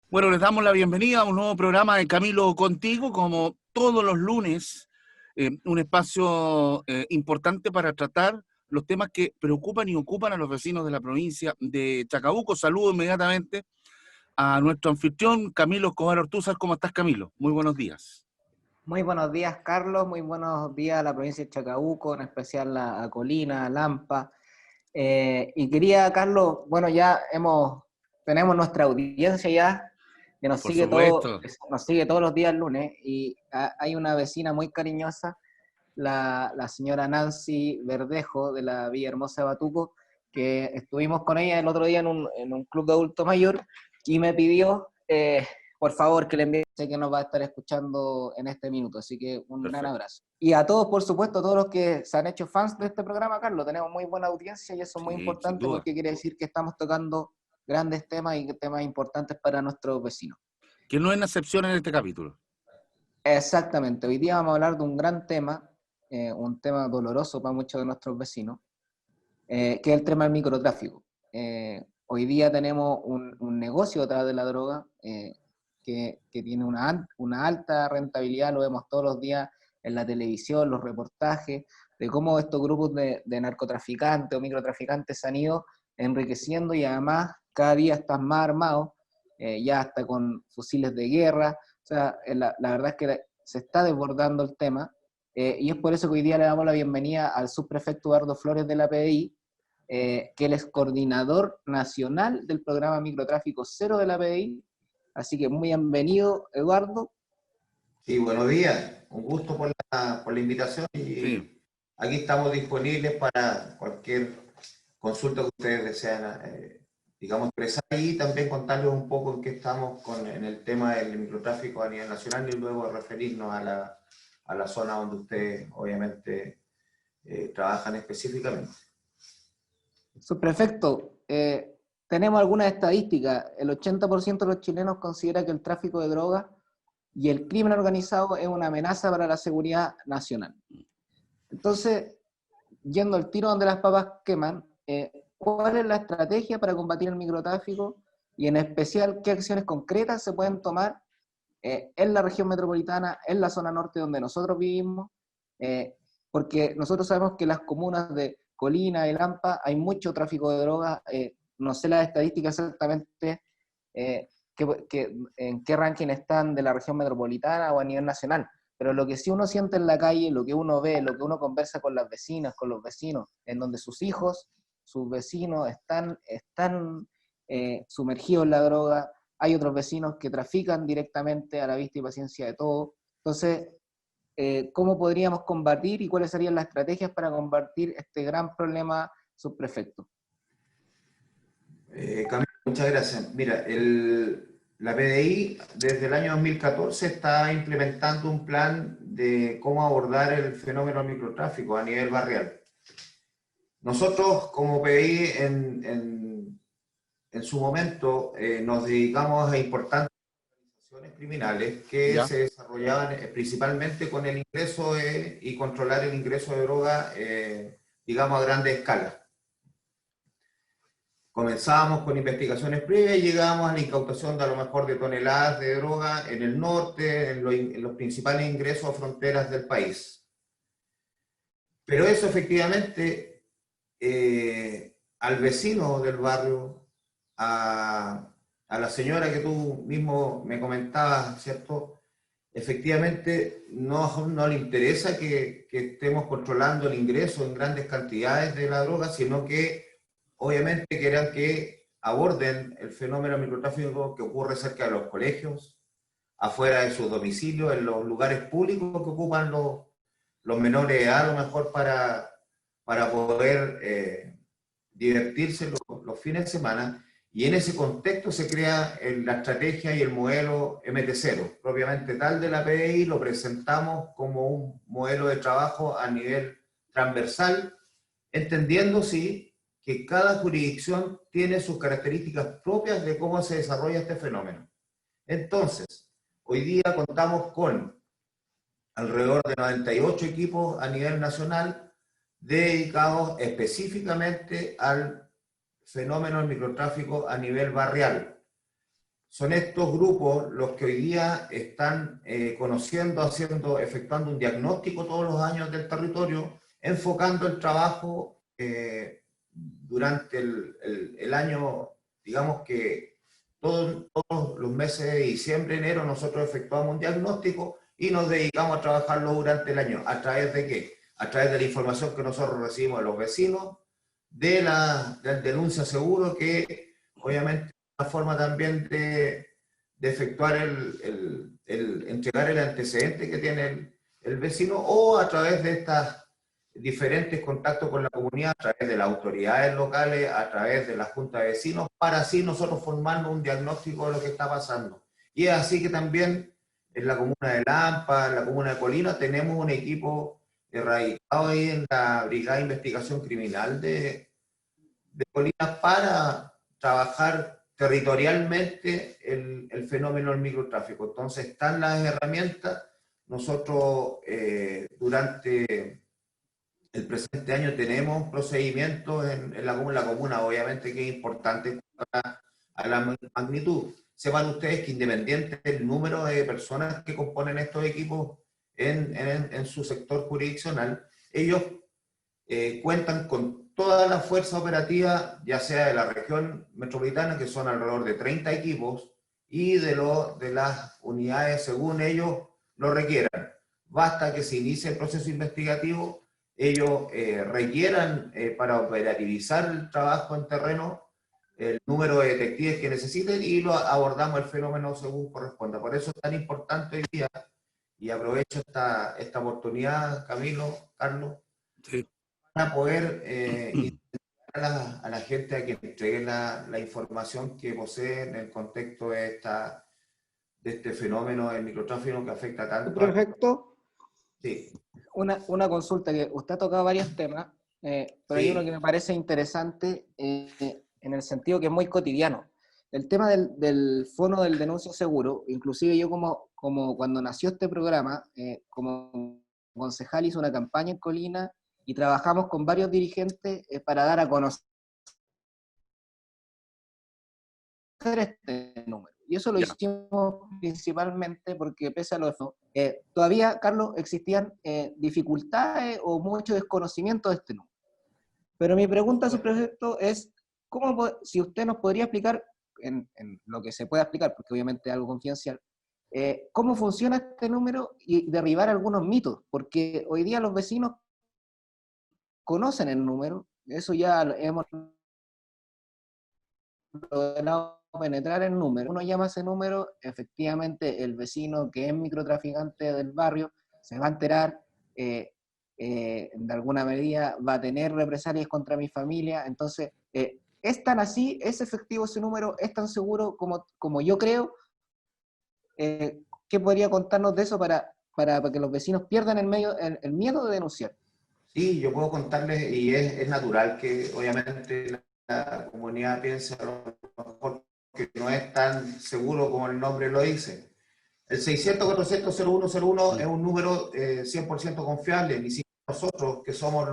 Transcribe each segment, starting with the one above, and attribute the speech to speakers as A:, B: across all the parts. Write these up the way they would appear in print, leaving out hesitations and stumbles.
A: Bueno, les damos la bienvenida a un nuevo programa de Camilo Contigo, como todos los lunes, un espacio importante para tratar los temas que preocupan y ocupan a los vecinos de la provincia de Chacabuco. Saludo inmediatamente a nuestro anfitrión, Camilo Escobar Ortúzar. ¿Cómo estás, Camilo? Muy buenos días.
B: Muy buenos días, Carlos. Muy buenos días a la provincia de Chacabuco, en especial a Colina, a Lampa. Y quería, Carlos, bueno, tenemos nuestra audiencia ya, que
A: Por supuesto.
B: nos sigue todos los días lunes, y hay una vecina muy cariñosa, la señora Nancy Verdejo, de la Villa Hermosa de Batuco, que estuvimos con ella el otro día en un club de adulto mayor, y me pidió, por favor, que le envíe, sé que nos va a estar escuchando en este minuto, así que un gran
A: Perfecto.
B: abrazo. Y a todos, por supuesto, a todos los que se han hecho fans de este programa, Carlos, tenemos muy buena audiencia y eso es muy
A: Sí, sin
B: importante
A: duda.
B: porque quiere decir que estamos tocando grandes temas y temas importantes para nuestros vecinos.
A: Que no es una excepción en este capítulo.
B: Exactamente, hoy día vamos a hablar de un gran tema, un tema doloroso para muchos de nuestros vecinos, que es el tema del microtráfico. Hoy día tenemos un negocio detrás de la droga que tiene una alta rentabilidad, lo vemos todos los días en la televisión, los reportajes, de cómo estos grupos de narcotraficantes o microtraficantes se han ido enriqueciendo y además cada día están más armados, ya hasta con fusiles de guerra. O sea, la verdad es que se está desbordando el tema, y es por eso que hoy día le damos la bienvenida al subprefecto Eduardo Flores de la PDI, que él es coordinador nacional del programa Microtráfico Cero de la PDI. Así que muy bienvenido, Eduardo.
C: Sí, buenos días. Un gusto por la invitación
A: Sí.
C: y aquí estamos disponibles para cualquier consulta que ustedes desean, digamos, expresar y también contarles un poco en qué estamos en el tema del microtráfico a nivel nacional y luego referirnos a la zona donde ustedes obviamente trabajan específicamente.
B: Subprefecto, tenemos algunas estadísticas. El 80% de los chilenos considera que el tráfico de drogas y el crimen organizado es una amenaza para la seguridad nacional. Entonces, yendo al tiro donde las papas queman, ¿cuál es la estrategia para combatir el microtráfico y en especial qué acciones concretas se pueden tomar en la región metropolitana, en la zona norte donde nosotros vivimos? Porque nosotros sabemos que en las comunas de Colina y Lampa hay mucho tráfico de drogas, no sé las estadísticas exactamente, en qué ranking están de la región metropolitana o a nivel nacional, pero lo que sí uno siente en la calle, lo que uno ve, lo que uno conversa con las vecinas, con los vecinos, en donde sus hijos, sus vecinos están sumergidos en la droga, hay otros vecinos que trafican directamente a la vista y paciencia de todos. Entonces, ¿cómo podríamos combatir y cuáles serían las estrategias para combatir este gran problema, subprefecto?
C: Camilo, muchas gracias. Mira, la PDI desde el año 2014 está implementando un plan de cómo abordar el fenómeno del microtráfico a nivel barrial. Nosotros como PDI en su momento nos dedicamos a importantes organizaciones criminales que
A: ¿Ya?
C: se desarrollaban principalmente con el ingreso y controlar el ingreso de droga, digamos, a grande escala. Comenzábamos con investigaciones previas y llegábamos a la incautación de a lo mejor de toneladas de droga en el norte, en los principales ingresos o fronteras del país. Pero eso efectivamente al vecino del barrio, a la señora que tú mismo me comentabas, ¿cierto? Efectivamente no le interesa que estemos controlando el ingreso en grandes cantidades de la droga, sino que obviamente quieran que aborden el fenómeno microtráfico que ocurre cerca de los colegios, afuera de sus domicilios, en los lugares públicos que ocupan los menores de edad, a lo mejor para poder divertirse los fines de semana. Y en ese contexto se crea la estrategia y el modelo MT0, propiamente tal de la PDI, lo presentamos como un modelo de trabajo a nivel transversal, entendiendo, sí, que cada jurisdicción tiene sus características propias de cómo se desarrolla este fenómeno. Entonces, hoy día contamos con alrededor de 98 equipos a nivel nacional dedicados específicamente al fenómeno del microtráfico a nivel barrial. son estos grupos los que hoy día están conociendo, efectuando un diagnóstico todos los años del territorio, enfocando el trabajo durante el año, digamos que todos los meses de diciembre, enero, nosotros efectuamos un diagnóstico y nos dedicamos a trabajarlo durante el año. ¿A través de qué? A través de la información que nosotros recibimos de los vecinos, del denuncia seguro, que obviamente es una forma también de efectuar entregar el antecedente que tiene el vecino, o a través de estas diferentes contactos con la comunidad, a través de las autoridades locales, a través de la junta de vecinos, para así nosotros formarnos un diagnóstico de lo que está pasando. Y es así que también en la comuna de Lampa, en la comuna de Colina, tenemos un equipo radicado ahí en la Brigada de Investigación Criminal de Colina para trabajar territorialmente el fenómeno del microtráfico. Entonces están las herramientas. Nosotros durante el presente año tenemos procedimientos en la comuna, obviamente que es importante a la magnitud. Sepan ustedes que independiente del número de personas que componen estos equipos en su sector jurisdiccional, ellos cuentan con toda la fuerza operativa, ya sea de la región metropolitana, que son alrededor de 30 equipos, y de las unidades según ellos lo requieran. Basta que se inicie el proceso investigativo, ellos requieran para operativizar el trabajo en terreno el número de detectives que necesiten y lo abordamos el fenómeno según corresponda. Por eso es tan importante hoy día, y aprovecho esta oportunidad, Camilo, Carlos,
A: Sí.
C: para poder incentivar a la gente a que entregue la información que posee en el contexto de este fenómeno del microtráfico que afecta tanto a...
B: Prefecto,
C: Sí,
B: una consulta, que usted ha tocado varios temas, pero hay uno que
C: sí,
B: me parece interesante en el sentido que es muy cotidiano. El tema del fono del denuncio seguro, inclusive yo como cuando nació este programa, como concejal hice una campaña en Colina y trabajamos con varios dirigentes para dar a conocer este número. Y eso lo
A: Ya.
B: hicimos principalmente porque, pese a lo todavía, Carlos, existían dificultades o mucho desconocimiento de este número. Pero mi pregunta a su prefecto es, si usted nos podría explicar, en lo que se pueda explicar, porque obviamente es algo confidencial, cómo funciona este número y derribar algunos mitos, porque hoy día los vecinos conocen el número, eso ya hemos logrado penetrar el número. Uno llama a ese número, efectivamente el vecino que es microtraficante del barrio se va a enterar, de alguna medida va a tener represalias contra mi familia, entonces, ¿es tan así? ¿Es efectivo ese número? ¿Es tan seguro como yo creo? ¿Qué podría contarnos de eso para que los vecinos pierdan el miedo de denunciar?
C: sí, yo puedo contarles, y es natural que obviamente la comunidad piense a lo mejor que no es tan seguro como el nombre lo dice. El 600-400-0101 es un número 100% confiable, ni siquiera nosotros, que somos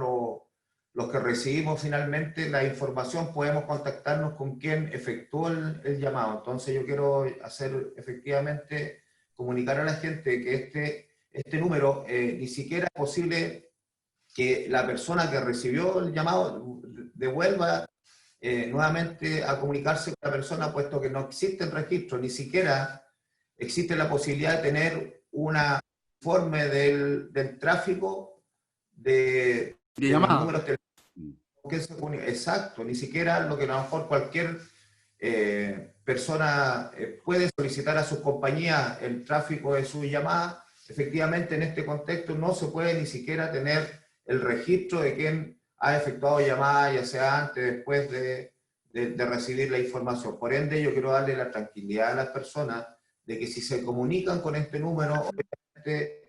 C: los que recibimos finalmente la información, podemos contactarnos con quien efectuó el llamado. Entonces yo quiero efectivamente comunicar a la gente que este número ni siquiera es posible que la persona que recibió el llamado devuelva nuevamente a comunicarse con la persona, puesto que no existe el registro, ni siquiera existe la posibilidad de tener un informe del tráfico
A: De
C: de los
A: llamada.
C: números telefónicos que se comunican. Exacto, ni siquiera lo que a lo mejor cualquier persona puede solicitar a sus compañías el tráfico de su llamada. Efectivamente, en este contexto no se puede ni siquiera tener el registro de quién ha efectuado llamada, ya sea antes, después de recibir la información. Por ende, yo quiero darle la tranquilidad a las personas de que si se comunican con este número, obviamente,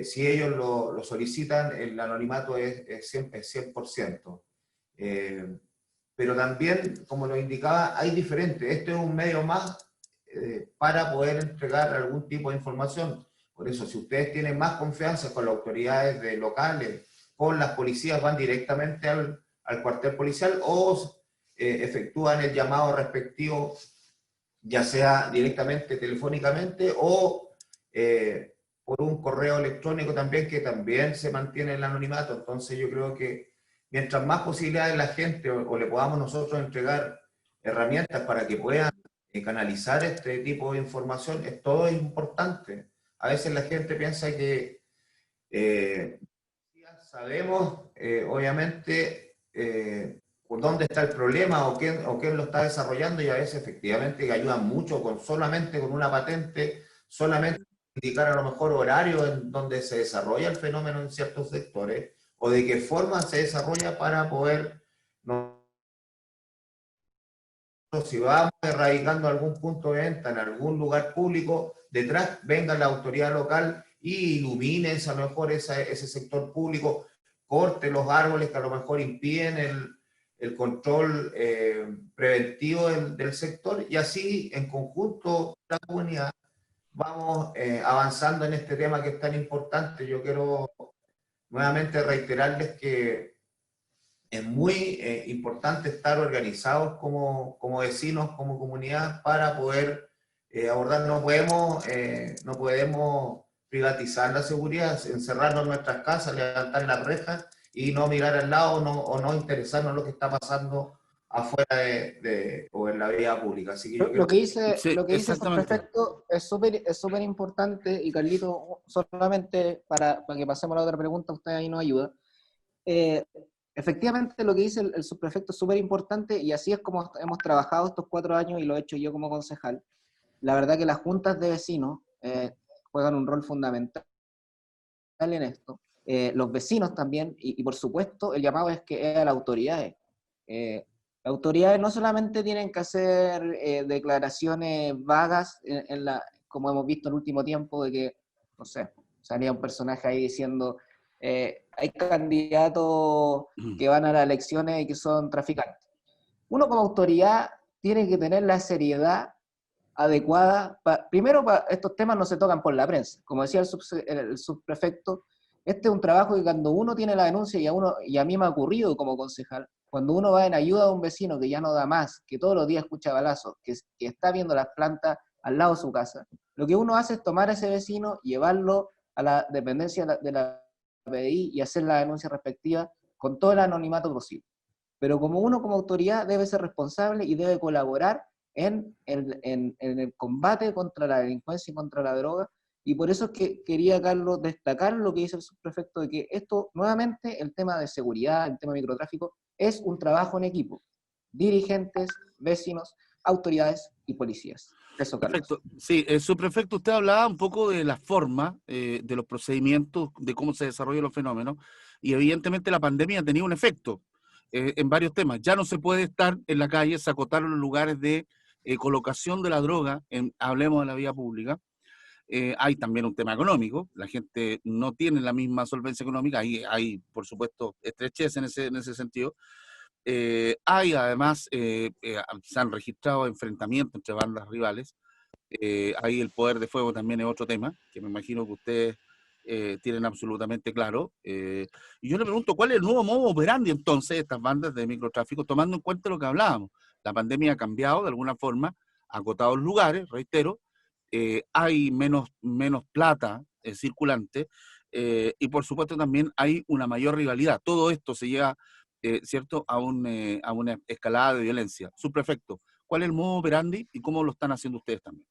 C: si ellos lo solicitan, el anonimato es 100%. Pero también, como lo indicaba, hay diferentes. Este es un medio más para poder entregar algún tipo de información. Por eso, si ustedes tienen más confianza con las autoridades locales, con las policías, van directamente al cuartel policial o efectúan el llamado respectivo ya sea directamente, telefónicamente, o por un correo electrónico también, que también se mantiene el anonimato. Entonces yo creo que mientras más posibilidades la gente o le podamos nosotros entregar herramientas para que puedan canalizar este tipo de información, es todo importante. A veces la gente piensa que sabemos, obviamente, dónde está el problema o quién lo está desarrollando, y a veces efectivamente ayudan mucho con solamente con una patente, solamente indicar a lo mejor horario en donde se desarrolla el fenómeno en ciertos sectores o de qué forma se desarrolla para poder, no, si vamos erradicando algún punto de venta en algún lugar público, detrás venga la autoridad local y ilumine a lo mejor ese sector público, corte los árboles que a lo mejor impiden el control preventivo del sector, y así en conjunto la comunidad vamos avanzando en este tema que es tan importante. Yo quiero nuevamente reiterarles que es muy importante estar organizados como vecinos, como comunidad, para poder abordar. No podemos privatizar la seguridad, encerrarnos en nuestras casas, levantar las rejas y no mirar al lado o no interesarnos en lo que está pasando afuera o en la vía pública. Así que yo creo
A: Sí,
B: lo que dice el
A: exactamente.
B: subprefecto es súper importante, y Carlito, solamente para que pasemos a la otra pregunta, usted ahí nos ayuda. Eh, Efectivamente, lo que dice el subprefecto es súper importante, y así es como hemos trabajado estos 4 años y lo he hecho yo como concejal. La verdad que las juntas de vecinos juegan un rol fundamental en esto. Los vecinos también, y por supuesto el llamado es que es a las autoridades. Las autoridades no solamente tienen que hacer declaraciones vagas, como hemos visto en el último tiempo, de que, no sé, salía un personaje ahí diciendo hay candidatos que van a las elecciones y que son traficantes. Uno como autoridad tiene que tener la seriedad adecuada. Primero, estos temas no se tocan por la prensa. Como decía el subprefecto, este es un trabajo que cuando uno tiene la denuncia, y a mí me ha ocurrido como concejal, cuando uno va en ayuda a un vecino que ya no da más, que todos los días escucha balazos, que está viendo las plantas al lado de su casa, lo que uno hace es tomar a ese vecino, llevarlo a la dependencia de la PDI y hacer la denuncia respectiva con todo el anonimato posible. Pero como uno como autoridad debe ser responsable y debe colaborar en el combate contra la delincuencia y contra la droga, y por eso es que quería, Carlos, destacar lo que dice el subprefecto, de que esto, nuevamente, el tema de seguridad, el tema de microtráfico, es un trabajo en equipo. Dirigentes, vecinos, autoridades y policías. Eso, Carlos.
A: Perfecto. Sí, subprefecto, usted hablaba un poco de la forma, de los procedimientos, de cómo se desarrollan los fenómenos, y evidentemente la pandemia ha tenido un efecto en varios temas. Ya no se puede estar en la calle, se acotaron los lugares de colocación de la droga, hablemos de la vía pública. Hay también un tema económico, la gente no tiene la misma solvencia económica, hay por supuesto estrechez en ese sentido. Hay además, se han registrado enfrentamientos entre bandas rivales. Ahí el poder de fuego también es otro tema, que me imagino que ustedes tienen absolutamente claro. Y yo le pregunto, ¿cuál es el nuevo modo operandi entonces de estas bandas de microtráfico, tomando en cuenta lo que hablábamos? La pandemia ha cambiado de alguna forma, ha acotado los lugares, reitero, hay menos plata circulante, y por supuesto también hay una mayor rivalidad. Todo esto se lleva, ¿cierto?, a una escalada de violencia. Subprefecto, ¿cuál es el modo operandi y cómo lo están haciendo ustedes también?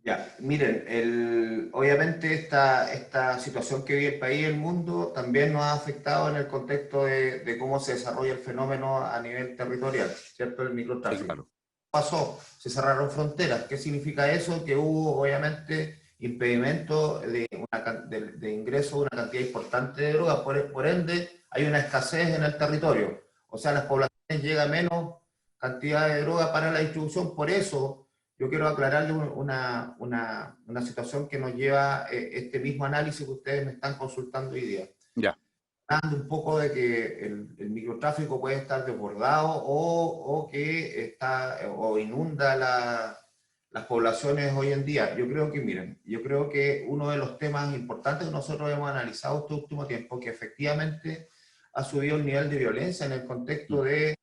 C: ya, miren, obviamente esta situación que vive el país y el mundo también nos ha afectado en el contexto de cómo se desarrolla el fenómeno a nivel territorial, ¿cierto? El
A: Sí,
C: microtráfico.
A: claro.
C: Pasó, se cerraron fronteras. ¿Qué significa eso? Que hubo obviamente impedimento de ingreso de una cantidad importante de drogas, por ende hay una escasez en el territorio. O sea, a las poblaciones llega menos cantidad de droga para la distribución. Por eso yo quiero aclararle una situación que nos lleva este mismo análisis que ustedes me están consultando hoy día.
A: Ya.
C: Hablando un poco de que el microtráfico puede estar desbordado o que o inunda las poblaciones hoy en día. Yo creo que, miren, yo creo que uno de los temas importantes que nosotros hemos analizado este último tiempo, que efectivamente ha subido el nivel de violencia en el contexto de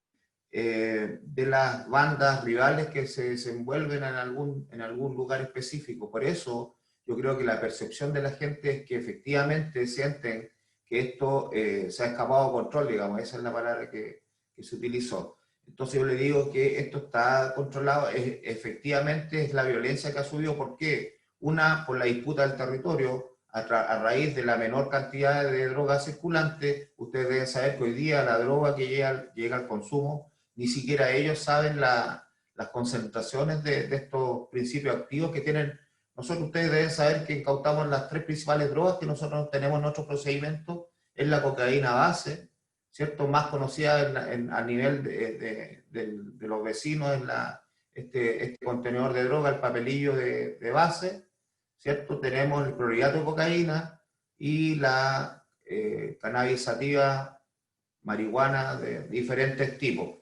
C: de las bandas rivales que se desenvuelven en algún lugar específico. Por eso yo creo que la percepción de la gente es que efectivamente sienten que esto se ha escapado de control, digamos, esa es la palabra que se utilizó. Entonces yo le digo que esto está controlado, efectivamente es la violencia que ha subido. ¿Por qué? Una, por la disputa del territorio, a raíz de la menor cantidad de drogas circulantes. Ustedes deben saber que hoy día la droga que llega al consumo, ni siquiera ellos saben las concentraciones de estos principios activos que tienen. Ustedes deben saber que incautamos las 3 principales drogas que nosotros tenemos en nuestro procedimiento, es la cocaína base, ¿cierto? Más conocida a nivel de los vecinos, es este contenedor de droga, el papelillo de base, ¿cierto? Tenemos el clorhidrato de cocaína y la cannabis sativa, marihuana de diferentes tipos.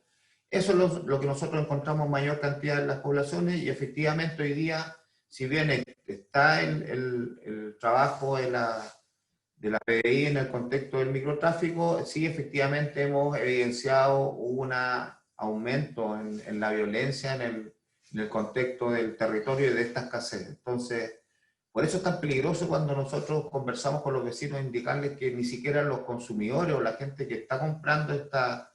C: Eso es lo que nosotros encontramos mayor cantidad en las poblaciones, y efectivamente hoy día, si bien está el trabajo de la PDI en el contexto del microtráfico, sí efectivamente hemos evidenciado un aumento en la violencia en el contexto del territorio y de esta escasez. Entonces, por eso es tan peligroso cuando nosotros conversamos con los vecinos, indicarles que ni siquiera los consumidores o la gente que está comprando estas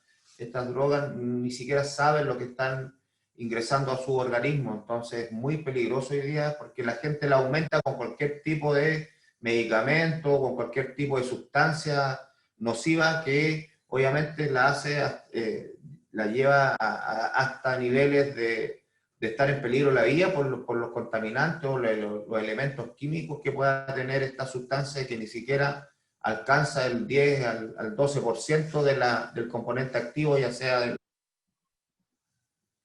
C: drogas ni siquiera saben lo que están ingresando a su organismo. Entonces es muy peligroso hoy día porque la gente la aumenta con cualquier tipo de medicamento, con cualquier tipo de sustancia nociva que obviamente la lleva hasta niveles de estar en peligro la vida por los contaminantes o los elementos químicos que pueda tener esta sustancia, que ni siquiera alcanza el 10 al 12% del componente activo, ya sea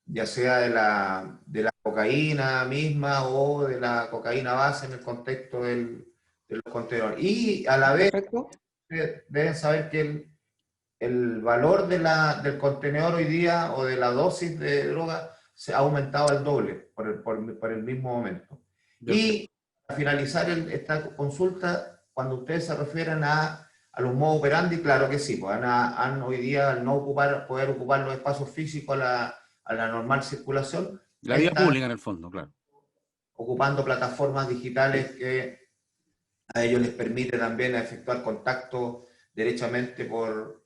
C: de la cocaína misma o de la cocaína base en el contexto de los contenedores. Y a la vez
B: Perfecto.
C: deben saber que el valor del contenedor hoy día o de la dosis de droga se ha aumentado al doble por el mismo momento. Y para finalizar esta consulta, cuando ustedes se refieren a los modos operandi, claro que sí, pues hoy día al no poder ocupar los espacios físicos a la normal circulación,
A: La vía pública en el fondo, claro.
C: ocupando plataformas digitales que a ellos les permite también efectuar contacto derechamente por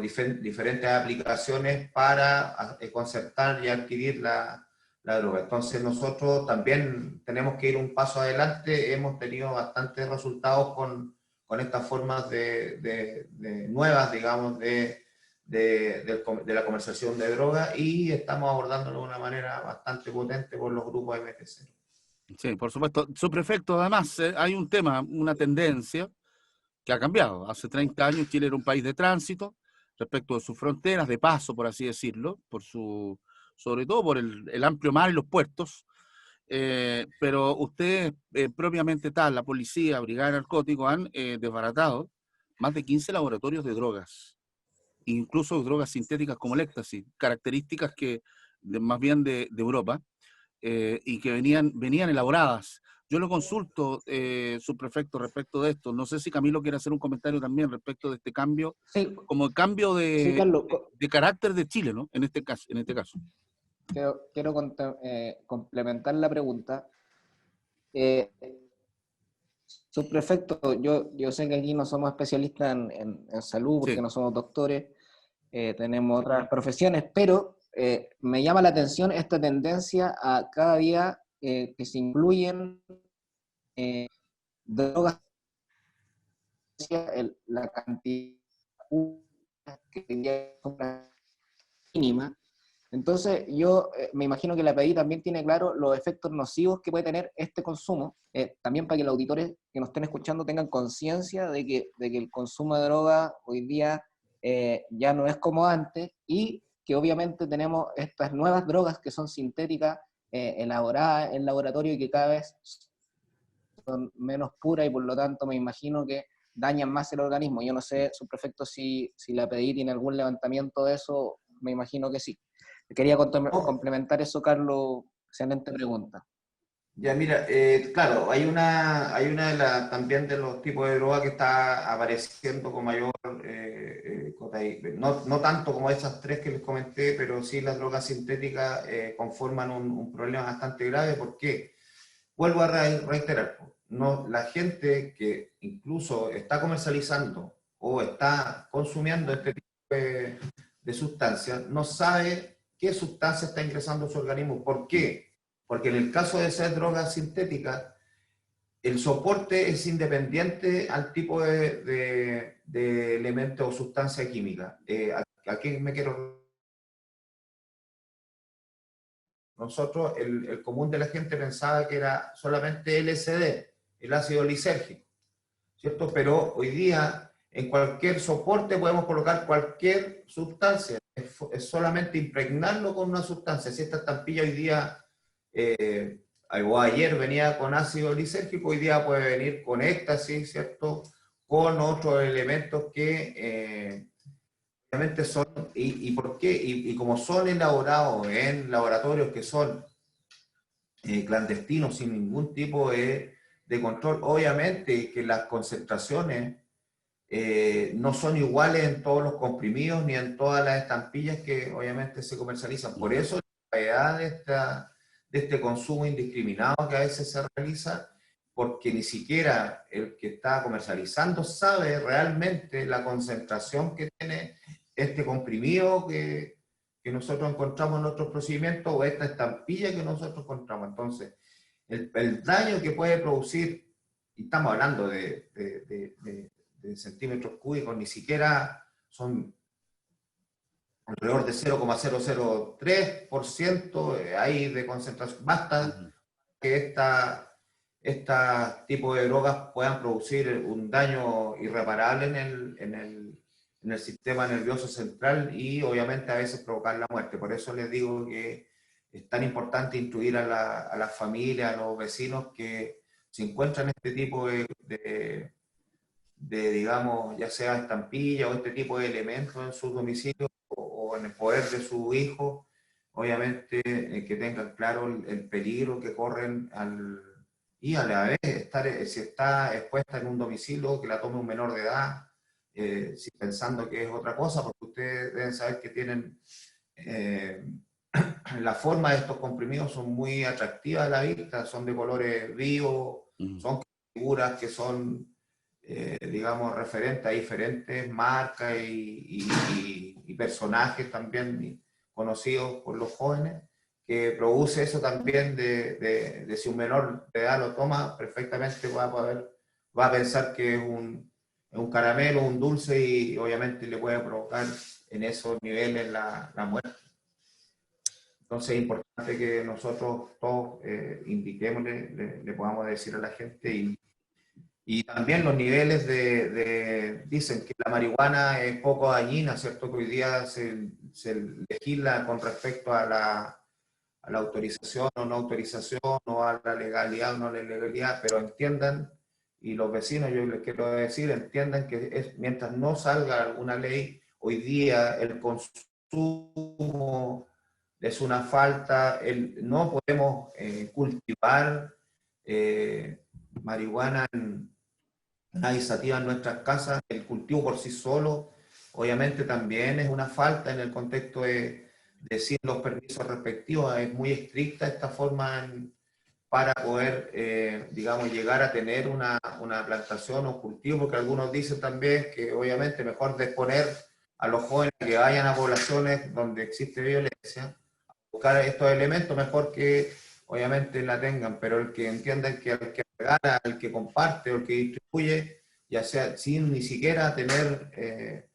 C: diferentes aplicaciones para concertar y adquirir la droga. Entonces nosotros también tenemos que ir un paso adelante. Hemos tenido bastantes resultados con estas formas nuevas, digamos, de la comercialización de droga, y estamos abordándolo de una manera bastante potente por los grupos MTC.
A: Sí, por supuesto. Subprefecto, además, hay un tema, una tendencia que ha cambiado. Hace 30 años Chile era un país de tránsito respecto de sus fronteras, de paso, por así decirlo, sobre todo por el amplio mar y los puertos. Pero ustedes, propiamente tal, la policía, Brigada de Narcóticos, han desbaratado más de 15 laboratorios de drogas, incluso drogas sintéticas como el éxtasis, características que más bien de Europa, y que venían elaboradas. Yo lo consulto, subprefecto, respecto de esto. No sé si Camilo quiere hacer un comentario también respecto de este cambio,
B: Sí,
A: como cambio
B: sí, Carlos.
A: de carácter de Chile, ¿no? En este caso.
B: Quiero complementar la pregunta. Subprefecto, yo sé que aquí no somos especialistas en salud porque
A: Sí.
B: no somos doctores, tenemos otras profesiones, pero me llama la atención esta tendencia a cada día que se incluyen drogas, la cantidad que ya es mínima. Entonces, yo me imagino que la PDI también tiene claro los efectos nocivos que puede tener este consumo, también para que los auditores que nos estén escuchando tengan conciencia de que el consumo de droga hoy día ya no es como antes, y que obviamente tenemos estas nuevas drogas que son sintéticas, elaboradas en laboratorio y que cada vez son menos puras y por lo tanto me imagino que dañan más el organismo. Yo no sé, subprefecto, si la PDI tiene algún levantamiento de eso, me imagino que sí. Quería complementar eso, Carlos, excelente pregunta.
C: Ya, mira, claro, hay una también de los tipos de droga que está apareciendo con mayor no tanto como esas tres que les comenté, pero sí las drogas sintéticas conforman un problema bastante grave. ¿Por qué? Vuelvo a reiterar, no, la gente que incluso está comercializando o está consumiendo este tipo de sustancias, no sabe qué sustancia está ingresando a su organismo. ¿Por qué? Porque en el caso de ser drogas sintéticas, el soporte es independiente al tipo de elemento o sustancia química. ¿A qué me quiero? Nosotros, el común de la gente pensaba que era solamente LSD, el ácido lisérgico, ¿cierto? Pero hoy día, en cualquier soporte podemos colocar cualquier sustancia. Es solamente impregnarlo con una sustancia. Si esta estampilla hoy día, o ayer venía con ácido lisérgico, hoy día puede venir con éxtasis, ¿cierto? Con otros elementos que obviamente son, ¿y por qué? Y como son elaborados en laboratorios que son clandestinos, sin ningún tipo de control, obviamente que las concentraciones no son iguales en todos los comprimidos ni en todas las estampillas que obviamente se comercializan. Por eso la gravedad de este consumo indiscriminado que a veces se realiza, porque ni siquiera el que está comercializando sabe realmente la concentración que tiene este comprimido que nosotros encontramos en nuestros procedimientos o esta estampilla que nosotros encontramos. Entonces, el daño que puede producir, y estamos hablando de centímetros cúbicos, ni siquiera son alrededor de 0,003% ahí de concentración. Basta que este tipo de drogas puedan producir un daño irreparable en el sistema nervioso central y obviamente a veces provocar la muerte. Por eso les digo que es tan importante instruir a las familias, a los vecinos que se encuentran este tipo digamos, ya sea estampilla o este tipo de elementos en sus domicilios o en el poder de su hijo, obviamente que tengan claro el peligro que corren y a la vez si está expuesta en un domicilio, que la tome un menor de edad, pensando que es otra cosa, porque ustedes deben saber que tienen la forma de estos comprimidos son muy atractivas a la vista, son de colores vivos, son figuras que son digamos, referente a diferentes marcas y personajes también conocidos por los jóvenes, que produce eso también de si un menor de edad lo toma, perfectamente va a pensar que es un caramelo, un dulce, y obviamente le puede provocar en esos niveles la muerte. Entonces es importante que nosotros todos indiquemos, le podamos decir a la gente. Y también los niveles dicen que la marihuana es poco dañina, ¿cierto? Que hoy día se legisla con respecto a la autorización o no autorización, o a la legalidad o no la ilegalidad, pero entiendan, y los vecinos, yo les quiero decir, entiendan que mientras no salga alguna ley, hoy día el consumo es una falta, no podemos cultivar marihuana nadie sativa en nuestras casas. El cultivo por sí solo, obviamente, también es una falta en el contexto de sin los permisos respectivos. Es muy estricta esta forma para poder, digamos, llegar a tener una plantación o cultivo, porque algunos dicen también que obviamente mejor disponer a los jóvenes que vayan a poblaciones donde existe violencia, buscar estos elementos, mejor que obviamente la tengan, pero el que entienda que el que regala, el que comparte o el que distribuye, ya sea sin ni siquiera tener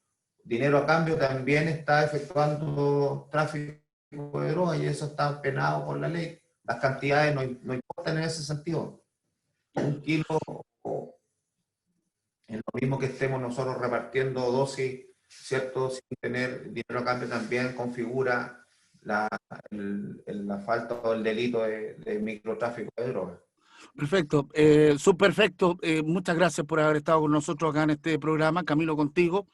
C: dinero a cambio, también está efectuando tráfico de drogas, y eso está penado por la ley. Las cantidades no importan en ese sentido. Un kilo es lo mismo que estemos nosotros repartiendo dosis, ¿cierto? Sin tener dinero a cambio, también configura la falta o el delito de microtráfico de drogas.
A: Perfecto, subperfecto. Muchas gracias por haber estado con nosotros acá en este programa, Camilo Contigo.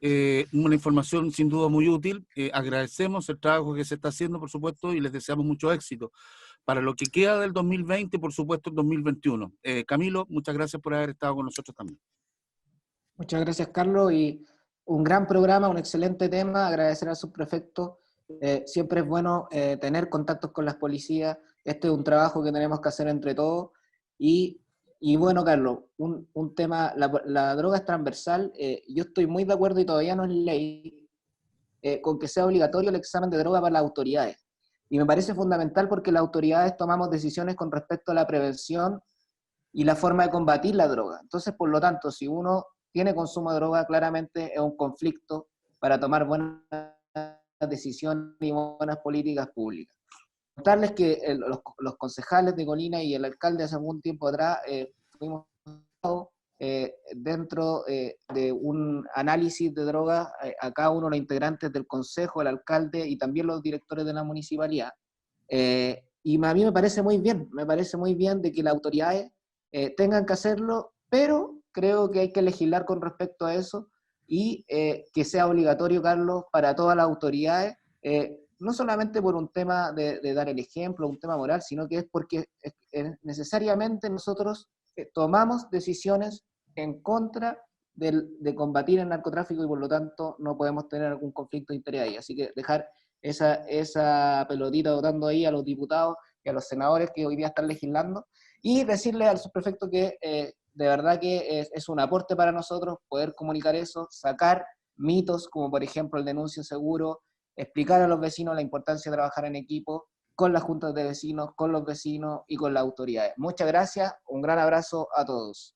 A: Una información sin duda muy útil. Agradecemos el trabajo que se está haciendo, por supuesto, y les deseamos mucho éxito para lo que queda del 2020 y, por supuesto, el 2021. Camilo, muchas gracias por haber estado con nosotros también.
B: Muchas gracias, Carlos, y un gran programa, un excelente tema, agradecer al subprefecto. Siempre es bueno tener contactos con las policías, este es un trabajo que tenemos que hacer entre todos, y bueno, Carlos, un tema, la droga es transversal, yo estoy muy de acuerdo y todavía no es ley, con que sea obligatorio el examen de droga para las autoridades. Y me parece fundamental porque las autoridades tomamos decisiones con respecto a la prevención y la forma de combatir la droga. Entonces, por lo tanto, si uno tiene consumo de droga, claramente es un conflicto para tomar buenas decisiones y buenas políticas públicas. Contarles que los concejales de Colina y el alcalde hace algún tiempo atrás fuimos dentro de un análisis de drogas a cada uno de los integrantes del consejo, el alcalde y también los directores de la municipalidad. Y a mí me parece muy bien de que las autoridades tengan que hacerlo, pero creo que hay que legislar con respecto a eso y que sea obligatorio, Carlos, para todas las autoridades, no solamente por un tema de dar el ejemplo, un tema moral, sino que es porque necesariamente nosotros tomamos decisiones en contra de combatir el narcotráfico y por lo tanto no podemos tener algún conflicto de interés ahí. Así que dejar esa pelotita votando ahí a los diputados y a los senadores que hoy día están legislando, y decirle al subprefecto que de verdad que es un aporte para nosotros poder comunicar eso, sacar mitos como por ejemplo el denuncio seguro, explicar a los vecinos la importancia de trabajar en equipo con las juntas de vecinos, con los vecinos y con las autoridades. Muchas gracias, un gran abrazo a todos.